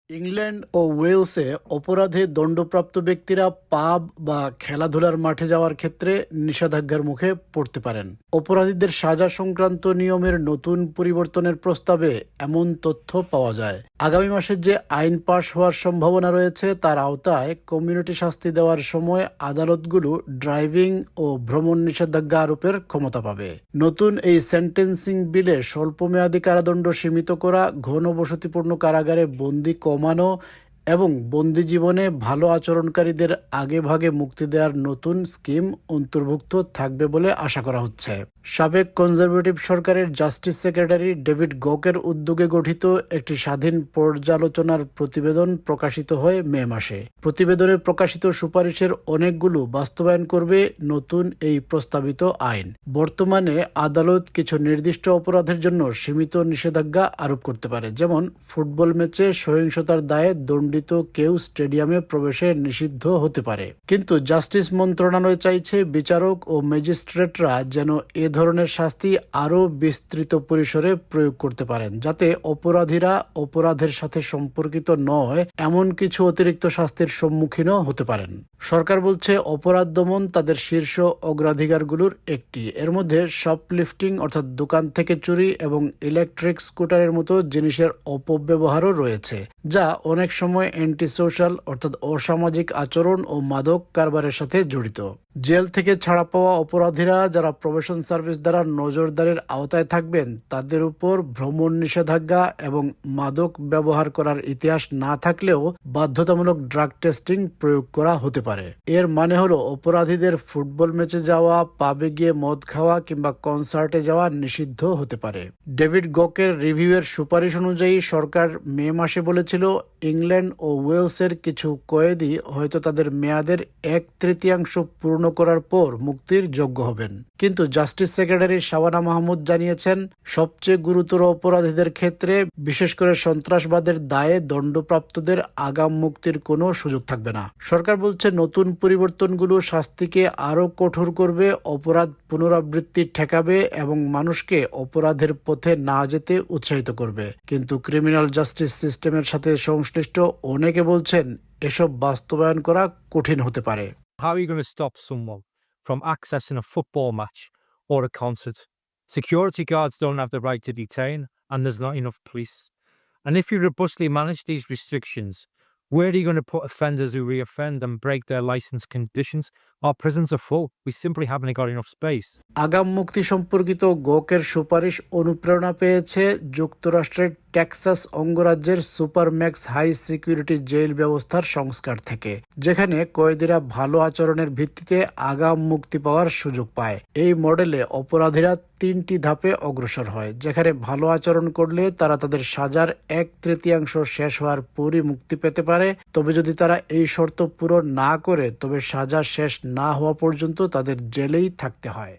England ও ওয়েলসে অপরাধে দণ্ডপ্রাপ্ত ব্যক্তিরা পাব বা খেলাধুলার মাঠে যাওয়ার ক্ষেত্রে নিষেধাজ্ঞার মুখে পড়তে পারেন। অপরাধীদের সাজা সংক্রান্ত নিয়মের নতুন পরিবর্তনের প্রস্তাবে এমন তথ্য পাওয়া যায়। আগামী মাসে যে আইন পাশ হওয়ার সম্ভাবনা রয়েছে তার আওতায় কমিউনিটি শাস্তি দেওয়ার সময় আদালতগুলো ড্রাইভিং ও ভ্রমণ নিষেধাজ্ঞা আরোপের ক্ষমতা পাবে। নতুন এই সেন্টেন্সিং বিলে স্বল্পমেয়াদী কারাদণ্ড সীমিত করা, ঘনবসতিপূর্ণ কারাগারে বন্দি কমানো এবং বন্দি জীবনে ভালো আচরণকারীদের আগেভাগে মুক্তি দেওয়ার নতুন স্কিম অন্তর্ভুক্ত থাকবে বলে আশা করা হচ্ছে। সাবেক কনজারভেটিভ সরকারের জাস্টিস সেক্রেটারি ডেভিড গকের উদ্যোগে গঠিত একটি স্বাধীন পর্যালোচনার প্রতিবেদন প্রকাশিত হয় মে মাসে। প্রতিবেদনে প্রকাশিত সুপারিশের অনেকগুলো বাস্তবায়ন করবে নতুন এই প্রস্তাবিত আইন। বর্তমানে আদালত কিছু নির্দিষ্ট অপরাধের জন্য সীমিত নিষেধাজ্ঞা আরোপ করতে পারে, যেমন ফুটবল ম্যাচে সহিংসতার দায়ে দণ্ডিত কেউ স্টেডিয়ামে প্রবেশে নিষিদ্ধ হতে পারে। কিন্তু জাস্টিস মন্ত্রণালয় চাইছে বিচারক ও ম্যাজিস্ট্রেটরা যেন এ ধরনের শাস্তি আরও বিস্তৃত পরিসরে প্রয়োগ করতে পারেন, যাতে অপরাধীরা অপরাধের সাথে সম্পর্কিত নয় এমন কিছু অতিরিক্ত শাস্তির সম্মুখীনও হতে পারেন। সরকার বলছে অপরাধ দমন তাদের শীর্ষ অগ্রাধিকারগুলোর একটি। এর মধ্যে শপলিফটিং অর্থাৎ দোকান থেকে চুরি এবং ইলেকট্রিক স্কুটারের মতো জিনিসের অপব্যবহারও রয়েছে, যা অনেক সময় অ্যান্টি সোশ্যাল অর্থাৎ অসামাজিক আচরণ ও মাদক কারবারের সাথে জড়িত। জেল থেকে ছাড়া পাওয়া অপরাধীরা যারা প্রবেশন সার্ভিস দ্বারা নজরদারির আওতায় থাকবেন তাদের উপর ভ্রমণ নিষেধাজ্ঞা এবং মাদক ব্যবহার করার ইতিহাস না থাকলেও বাধ্যতামূলক ড্রাগ টেস্টিং প্রয়োগ করা হতে পারে। এর মানে হলো অপরাধীদের ফুটবল ম্যাচে যাওয়া, পাবে গিয়ে মদ খাওয়া কিংবা কনসার্টে যাওয়া নিষিদ্ধ হতে পারে। ডেভিড গকের রিভিউয়ের সুপারিশ অনুযায়ী সরকার মে মাসে বলেছিল ইংল্যান্ড ও ওয়েলসের কিছু কয়েদি হয়তো তাদের মেয়াদের 1/3 পূর্ণ করার পর মুক্তির যোগ্য হবেন। কিন্তু জাস্টিস সেক্রেটারি শাবানা মাহমুদ জানিয়েছেন সবচেয়ে গুরুতর অপরাধীদের ক্ষেত্রে, বিশেষ করে সন্ত্রাসবাদের দায়ে দণ্ডপ্রাপ্তদের আগাম মুক্তির কোনো সুযোগ থাকবে না। সরকার বলছে নতুন পরিবর্তনগুলো শাস্তিকে আরও কঠোর করবে, অপরাধ পুনরাবৃত্তি ঠেকাবে এবং মানুষকে অপরাধের পথে না যেতে উৎসাহিত করবে। কিন্তু ক্রিমিনাল জাস্টিস সিস্টেমের সাথে সংশ্লিষ্ট অনেকে বলছেন এসব বাস্তবায়ন করা কঠিন হতে পারে। How are you going to stop someone from accessing a football match or a concert? Security guards don't have the right to detain, and there's not enough police. And if you robustly manage these restrictions, where are you going to put offenders who reoffend and break their license conditions? Our prisons are full. We simply haven't got enough space. আগাম মুক্তি সম্পর্কিত গকের সুপারিশ অনুপ্রেরণা পেয়েছে যুক্তরাষ্ট্রের Texas অঙ্গরাজ্যের সুপারম্যাক্স high security jail ব্যবস্থার সংস্কার থেকে, যেখানে কয়েদিরা ভালো আচরণের ভিত্তিতে আগাম মুক্তি পাওয়ার সুযোগ পায়। এই মডেলে অপরাধীরা 3টি ধাপে অগ্রসর হয়, যেখানে ভালো আচরণ করলে তারা তাদের সাজার 1/3 শেষ হওয়ার পরই মুক্তি পেতে পারে। তবে যদি তারা এই শর্ত পূরণ না করে তবে সাজা শেষ না হওয়া পর্যন্ত তাদের জেলেই থাকতে হয়।